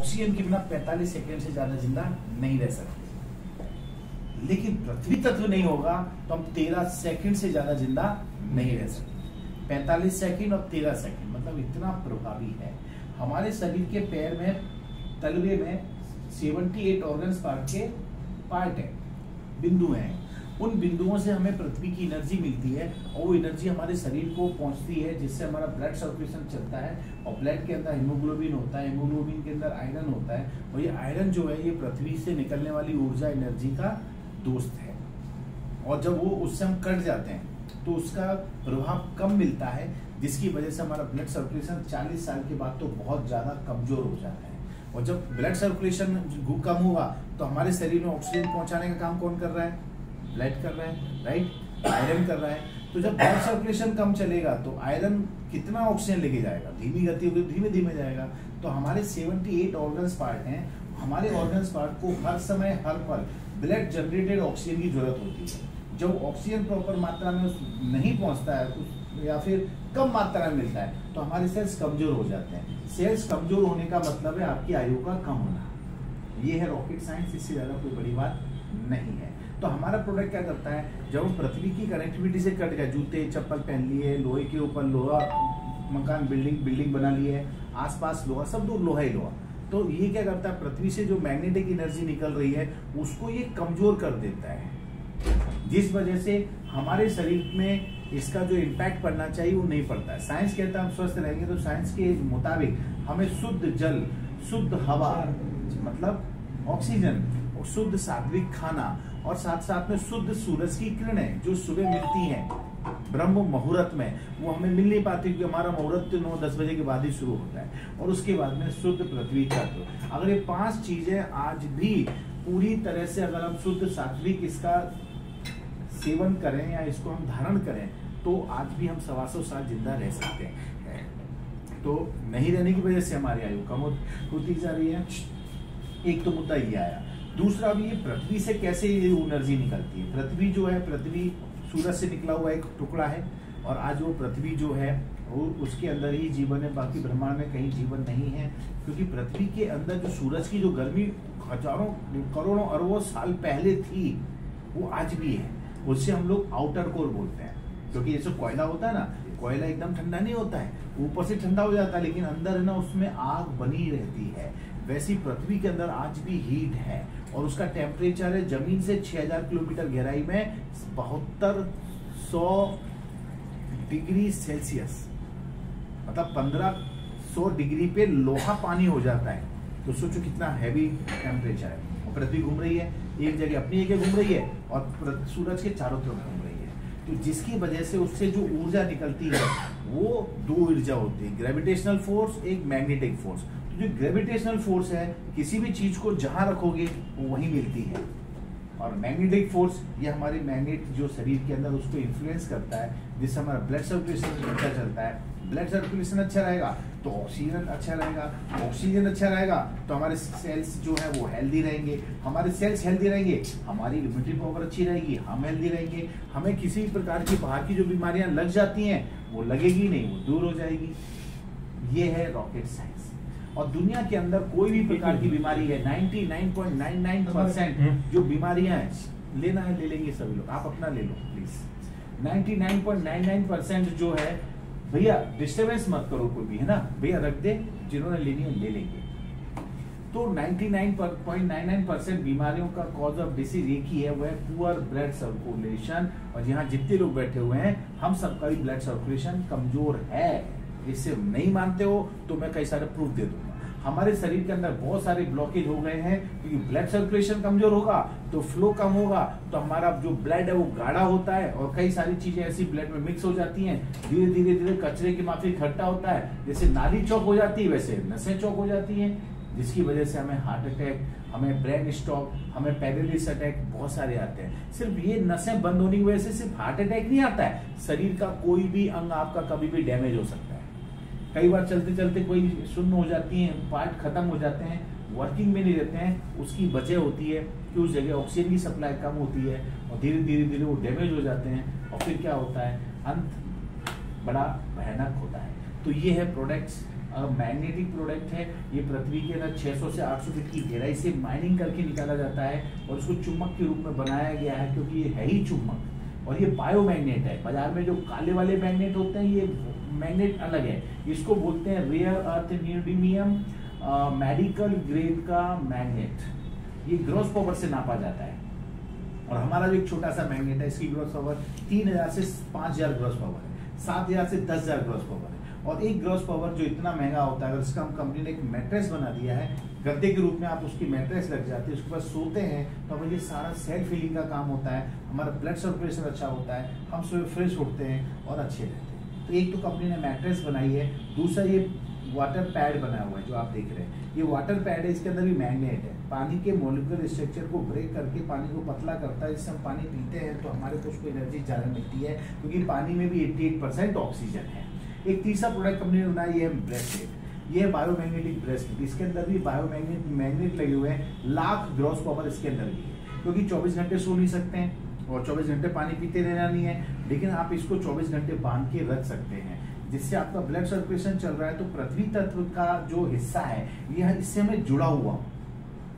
Oxygen के बिना 45 second से ज्यादा जिंदा नहीं रह सकते, लेकिन पृथ्वी तत्व नहीं होगा तो हम 13 सेकंड से ज्यादा जिंदा नहीं रह सकते। 45 सेकंड और 13 सेकंड मतलब इतना प्रभावी है। हमारे शरीर के पैर में तलवे में 78 ऑर्गन्स पार्ट है, बिंदु हैं। उन बिंदुओं से हमें पृथ्वी की एनर्जी मिलती है और वो एनर्जी हमारे शरीर को पहुंचती है, जिससे हमारा ब्लड सर्कुलेशन चलता है और ब्लड के अंदर हीमोग्लोबिन होता है, हीमोग्लोबिन के अंदर आयरन होता है और ये आयरन जो है ये पृथ्वी से निकलने वाली ऊर्जा एनर्जी का दोस्त है। और जब वो उससे हम कट जाते हैं तो उसका प्रभाव कम मिलता है, जिसकी वजह से हमारा ब्लड सर्कुलेशन 40 साल के बाद तो बहुत ज्यादा कमजोर हो जाता है। और जब ब्लड सर्कुलेशन कम हुआ तो हमारे शरीर में ऑक्सीजन पहुंचाने का काम कौन कर रहा है? ब्लड कर रहा है, राइट, आयरन कर रहा है। तो जब ब्लड सर्कुलेशन कम चलेगा तो आयरन कितना ऑक्सीजन लेके जाएगा? धीमी गति होगी, धीमे धीमे जाएगा। तो हमारे 78 ऑर्गन्स पार्ट हैं, हमारे ऑर्गन्स पार्ट को हर समय हर पल ब्लड जनरेटेड ऑक्सीजन की जरूरत होती है। जब ऑक्सीजन प्रॉपर मात्रा में नहीं पहुंचता है या फिर कम मात्रा में मिलता है तो हमारे सेल्स कमजोर हो जाते हैं। सेल्स कमजोर होने का मतलब है आपकी आयु का कम होना। ये है रॉकेट साइंस, इससे ज्यादा कोई बड़ी बात नहीं है। तो हमारा प्रोडक्ट क्या करता है, जब हम पृथ्वी की कनेक्टिविटी से कट गए, जूते चप्पल पहन लिए, लोहे के ऊपर लोहा, मकान बिल्डिंग बना लिए, आसपास लोहा, सब दूर लोहा ही लोहा, तो ये क्या करता है, पृथ्वी से जो मैग्नेटिक एनर्जी निकल रही है उसको ये कमजोर कर देता है, जिस वजह से हमारे शरीर में इसका जो इम्पैक्ट पड़ना चाहिए वो नहीं पड़ता है। साइंस कहता है हम स्वस्थ रहेंगे, तो साइंस के मुताबिक हमें शुद्ध जल, शुद्ध हवा मतलब ऑक्सीजन, शुद्ध सात्विक खाना और साथ साथ में शुद्ध सूरज की किरणें जो सुबह मिलती हैं ब्रह्म मुहूर्त में, वो हमें मिल नहीं पाती क्योंकि हमारा मुहूर्त 9-10 बजे के बाद ही शुरू होता है। और उसके बाद में शुद्ध पृथ्वी तत्व। अगर ये 5 चीजें आज भी पूरी तरह से अगर हम शुद्ध सात्विक इसका सेवन करें या इसको हम धारण करें तो आज भी हम 125 साल जिंदा रह सकते हैं। तो नहीं रहने की वजह से हमारी आयु कम होती जा रही है। एक तो मुद्दा ये आया। दूसरा भी ये पृथ्वी से कैसे ये एनर्जी निकलती है। पृथ्वी जो है, पृथ्वी सूरज से निकला हुआ एक टुकड़ा है और आज वो पृथ्वी जो है वो उसके अंदर ही जीवन है, बाकी ब्रह्मांड में कहीं जीवन नहीं है। क्योंकि पृथ्वी के अंदर जो सूरज की जो गर्मी हजारों करोड़ों अरबों साल पहले थी वो आज भी है। उससे हम लोग आउटर कोर बोलते हैं, क्योंकि जैसे कोयला होता है ना, कोयला एकदम ठंडा नहीं होता है, ऊपर से ठंडा हो जाता है लेकिन अंदर है ना उसमें आग बनी रहती है। वैसी पृथ्वी के अंदर आज भी हीट है और उसका टेम्परेचर है जमीन से 6000 किलोमीटर गहराई में 7200 डिग्री सेल्सियस, मतलब 1500 डिग्री पे लोहा पानी हो जाता है। तो सोचो कितना हैवी टेम्परेचर है। पृथ्वी घूम रही है, एक जगह अपनी जगह घूम रही है और सूरज के चारों तरफ घूम रही है। तो जिसकी वजह से उससे जो ऊर्जा निकलती है वो 2 ऊर्जा होती है, ग्रेविटेशनल फोर्स, एक मैग्नेटिक फोर्स। तो जो ग्रेविटेशनल फोर्स है किसी भी चीज को जहां रखोगे वो वहीं मिलती है, और मैग्नेटिक फोर्स ये हमारे मैग्नेट जो शरीर के अंदर उसको इन्फ्लुएंस करता है, जिससे हमारा ब्लड सर्कुलेशन अच्छा चलता है। ब्लड सर्कुलेशन अच्छा रहेगा तो ऑक्सीजन अच्छा रहेगा, ऑक्सीजन अच्छा रहेगा तो हमारे सेल्स जो है वो हेल्दी रहेंगे, हमारे सेल्स हेल्दी रहेंगे, हमारी इम्यूनिटी पावर अच्छी रहेगी, हम हेल्दी रहेंगे। हमें किसी भी प्रकार की बाहर की जो बीमारियां लग जाती हैं वो लगेगी नहीं, वो दूर हो जाएगी। ये है रॉकेट साइंस। और दुनिया के अंदर कोई भी प्रकार की बीमारी है, 99.99% जो बीमारियां हैं, लेना है ले लेंगे सभी लोग, आप अपना ले लो प्लीज। 99.99% जो है भैया, डिस्टर्बेंस मत करो कोई भी, है ना भैया, रख दे, जिन्होंने लेनी है ले लेंगे। तो 99.99% बीमारियों का कॉज ऑफ डिसीज एक ही है, वह पुअर ब्लड सर्कुलेशन। और यहाँ जितने लोग बैठे हुए हैं हम सबका भी ब्लड सर्कुलेशन कमजोर है। इससे नहीं मानते हो तो मैं कई सारे प्रूफ दे दूंगा। हमारे शरीर के अंदर बहुत सारे ब्लॉकेज हो गए हैं क्योंकि ब्लड सर्कुलेशन कमजोर होगा तो फ्लो कम होगा, तो हमारा जो ब्लड है वो गाढ़ा होता है और कई सारी चीजें ऐसी ब्लड में मिक्स हो जाती हैं, धीरे धीरे धीरे कचरे की माफी इकट्ठा होता है। जैसे नाली चौक हो जाती है वैसे नसें चौक हो जाती हैं, जिसकी वजह से हमें हार्ट अटैक, हमें ब्रेन स्ट्रोक, हमें पैरालिसिस अटैक बहुत सारे आते हैं। सिर्फ ये नसें बंद होने की वजह से सिर्फ हार्ट अटैक नहीं आता है, शरीर का कोई भी अंग आपका कभी भी डैमेज हो सकता है। कई बार चलते चलते कोई शून्य हो जाती है, पार्ट खत्म हो जाते हैं, वर्किंग में नहीं रहते हैं। उसकी वजह होती है कि उस जगह ऑक्सीजन की सप्लाई कम होती है और धीरे धीरे धीरे वो डैमेज हो जाते हैं और फिर क्या होता है, अंत बड़ा भयानक होता है। तो ये है प्रोडक्ट्स मैग्नेटिक प्रोडक्ट है। ये पृथ्वी के अंदर 600 से 800 फीट की गहराई से माइनिंग करके निकाला जाता है और इसको चुम्बक के रूप में बनाया गया है, क्योंकि ये है ही चुम्बक और ये बायोमैग्नेट है। बाजार में जो काले वाले मैग्नेट होते हैं, ये मैग्नेट अलग है। इसको बोलते हैं रेयर अर्थ न्यूडीमियम मेडिकल ग्रेड का मैग्नेट। ये ग्रॉस पावर से नापा जाता है और हमारा जो एक छोटा सा मैग्नेट है, इसकी ग्रॉस पावर 3000 से 5000 ग्रॉस पावर है, 7000 से 10000 ग्रॉस पावर है। और एक ग्रॉस पावर जो इतना महंगा होता है, अगर इसका हम कंपनी ने एक मैट्रेस बना दिया है, गद्दे के रूप में आप उसकी मैट्रेस लग जाती है, उसके बाद सोते हैं तो हमें ये सारा सेल्फ फीलिंग का काम होता है, हमारा ब्लड सर्कुलेशन अच्छा होता है, हम सुबह फ्रेश उठते हैं और अच्छे रहते हैं। तो एक तो कंपनी ने मैट्रेस बनाई है, दूसरा ये वाटर पैड बनाया हुआ है जो आप देख रहे हैं। ये वाटर पैड है, इसके अंदर भी मैग्नेट है, पानी के मॉलिक्यूलर स्ट्रक्चर को ब्रेक करके पानी को पतला करता है, जिससे हम पानी पीते हैं तो हमारे को उसको एनर्जी ज़्यादा मिलती है, क्योंकि पानी में भी 88% ऑक्सीजन है। एक तीसरा प्रोडक्ट कंपनी ने बनाया, ये ब्रेसलेट। ये बायोमैग्नेटिक ब्रेसलेट, इसके अंदर भी मैग्नेट लगे हुए हैं, लाख ग्रॉस पावर इसके अंदर भी है, क्योंकि 24 घंटे सो नहीं सकते हैं और 24 घंटे पानी पीते रहना नहीं है, लेकिन आप इसको 24 घंटे बांध के रख सकते हैं, जिससे आपका ब्लड सर्कुलेशन चल रहा है। तो पृथ्वी तत्व का जो हिस्सा है, यह इससे मैं जुड़ा हुआ हूँ,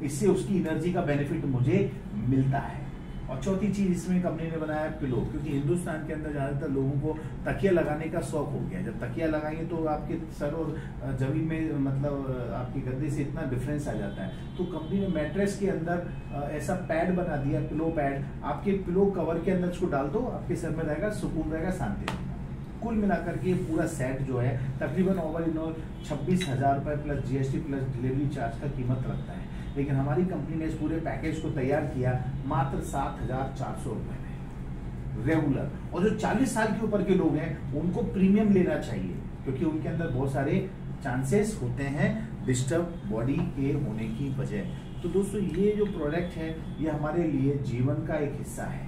इससे उसकी एनर्जी का बेनिफिट मुझे मिलता है। और चौथी चीज इसमें कंपनी ने बनाया पिलो, क्योंकि हिंदुस्तान के अंदर ज्यादातर लोगों को तकिया लगाने का शौक हो गया। जब तकिया लगाएंगे तो आपके सर और जमीन में मतलब आपके गद्दे से इतना डिफरेंस आ जाता है। तो कंपनी ने मैट्रेस के अंदर ऐसा पैड बना दिया, पिलो पैड। आपके पिलो कवर के अंदर इसको डाल दो, आपके सर में रहेगा, सुकून रहेगा, शांति रहेगा। कुल मिलाकर के पूरा सेट जो है तकरीबन ओवरऑल 26,000 रुपए plus GST plus delivery charge का कीमत रखता है, लेकिन हमारी कंपनी ने इस पूरे पैकेज को तैयार किया मात्र 7,400 रुपए में रेगुलर। और जो 40 साल के ऊपर के लोग हैं उनको प्रीमियम लेना चाहिए, क्योंकि उनके अंदर बहुत सारे चांसेस होते हैं डिस्टर्ब बॉडी के होने की वजह। तो दोस्तों ये जो प्रोडक्ट है ये हमारे लिए जीवन का एक हिस्सा है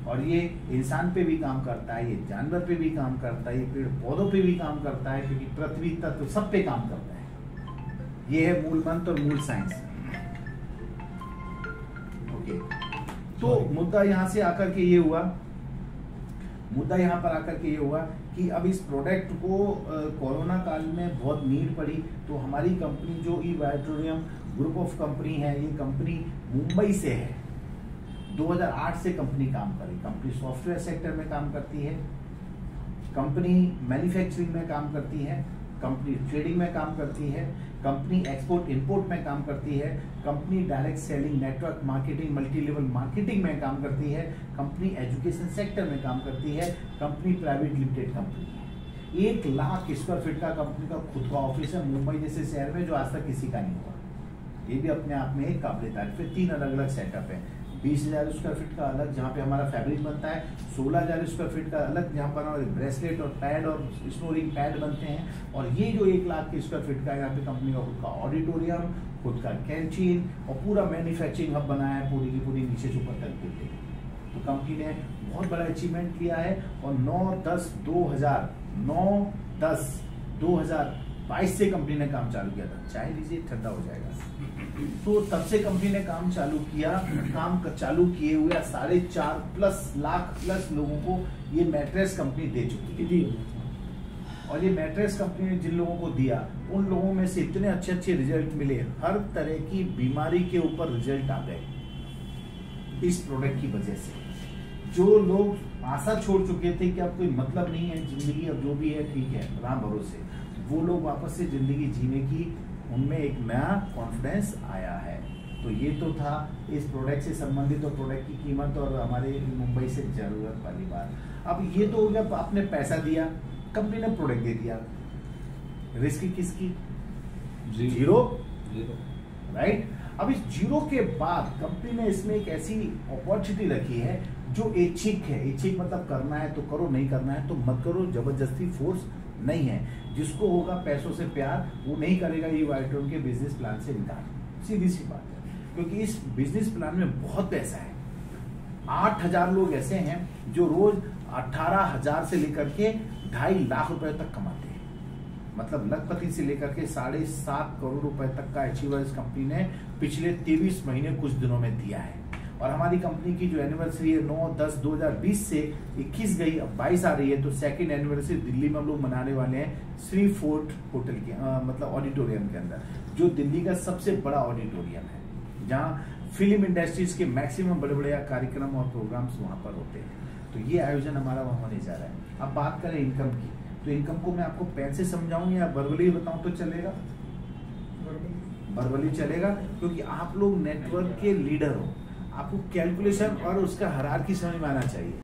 और ये इंसान पे भी काम करता है, ये जानवर पे भी काम करता है, ये पेड़ पौधों पे भी काम करता है, क्योंकि पृथ्वी तत्व सब पे काम करता है। ये है मूल मंत्र और मूल साइंस। ओके, तो मुद्दा यहां से आकर के ये हुआ, मुद्दा यहां पर आकर के ये हुआ कि अब इस प्रोडक्ट को कोरोना काल में बहुत नीड पड़ी, तो हमारी कंपनी जो ई-वाइट्रोनियम ग्रुप ऑफ कंपनी है, ये कंपनी मुंबई से है। 2008 से कंपनी काम करी। कंपनी सॉफ्टवेयर सेक्टर में काम करती है, कंपनी मैन्युफैक्चरिंग में काम करती है, कंपनी ट्रेडिंग में काम करती है, कंपनी एक्सपोर्ट इंपोर्ट में काम करती है, company direct selling, network marketing, multi level marketing में काम करती है, कंपनी एजुकेशन सेक्टर में काम करती है, कंपनी प्राइवेट लिमिटेड कंपनी है। 1 लाख स्क्वायर फीट का कंपनी का खुद का ऑफिस है मुंबई जैसे शहर में, जो आज तक किसी का नहीं हुआ। ये भी अपने आप में एक काबिल तारीफ है। 3 अलग अलग सेटअप है। 20,000 स्क्वायर फीट का अलग जहाँ पे हमारा फैब्रिक बनता है, 16,000 स्क्वायर फीट का अलग जहाँ पर हमारे ब्रेसलेट और पैड और स्नोरिंग पैड बनते हैं, और ये जो 1 लाख स्क्वायर फीट का यहाँ पे कंपनी का खुद का ऑडिटोरियम, खुद का कैंटीन और पूरा मैन्युफैक्चरिंग हब बनाया है, पूरी की पूरी नीचे से ऊपर तक के। तो कंपनी ने बहुत बड़ा अचीवमेंट किया है और 9/10/2022 से कंपनी ने काम चालू किया था। चाय लीजिए, ठंडा हो जाएगा। तो तब से कंपनी ने काम चालू किया, काम चालू किए हुए 4.5 लाख प्लस लोगों को ये मैट्रेस कंपनी दे चुकी है। और ये मैट्रेस कंपनी ने जिन लोगों को दिया, उन लोगों में से इतने अच्छे अच्छे रिजल्ट मिले, हर तरह की बीमारी के ऊपर रिजल्ट आ गए इस प्रोडक्ट की वजह से। जो लोग आशा छोड़ चुके थे कि अब कोई मतलब नहीं है जिंदगी, अब जो भी है ठीक है, राम भरोसे, वो लोग वापस से जिंदगी जीने की उनमें एक नया कॉन्फिडेंस आया है। तो ये तो था इस प्रोडक्ट से संबंधित और प्रोडक्ट की कीमत और हमारे मुंबई से जरूरत वाली बात। अब ये तो हो गया, आपने पैसा दिया, कंपनी ने प्रोडक्ट दे दिया, रिस्क किसकी? Zero, right. अब इस जीरो के बाद कंपनी ने इसमें एक ऐसी अपॉर्चुनिटी रखी है जो ऐच्छिक है। ऐच्छिक मतलब करना है तो करो, नहीं करना है तो मत करो, जबरदस्ती फोर्स नहीं है। जिसको होगा पैसों से प्यार, वो नहीं करेगा ई-वाइट्रोनियम के बिजनेस प्लान से इनकार, सीधी सी बात है। क्योंकि इस बिजनेस प्लान में बहुत पैसा है। 8,000 लोग ऐसे हैं जो रोज 18,000 से लेकर के 2.5 लाख रुपए तक कमाते हैं। मतलब लखपति से लेकर के 7.5 करोड़ रुपए तक का अचीवर इस कंपनी ने पिछले 23 महीने कुछ दिनों में दिया है। और हमारी कंपनी की जो एनिवर्सरी है 9/10/2020 से 21 गई, अब 22 आ रही है, तो सेकंड एनिवर्सरी दिल्ली में हम लोग मनाने वाले हैं श्री फोर्ट होटल के मतलब ऑडिटोरियम के अंदर, जो दिल्ली का सबसे बड़ा ऑडिटोरियम है, जहाँ फिल्म इंडस्ट्रीज के मैक्सिमम बड़े बड़े कार्यक्रम और प्रोग्राम्स वहां पर होते हैं। तो ये आयोजन हमारा वहां होने जा रहा है। अब बात करें इनकम की, तो इनकम को मैं आपको पेन से समझाऊं या वर्बली बताऊं तो चलेगा? वर्बली चलेगा, क्योंकि आप लोग नेटवर्क के लीडर हो, आपको कैलकुलेशन और उसका हायरार्की समझ में आना चाहिए।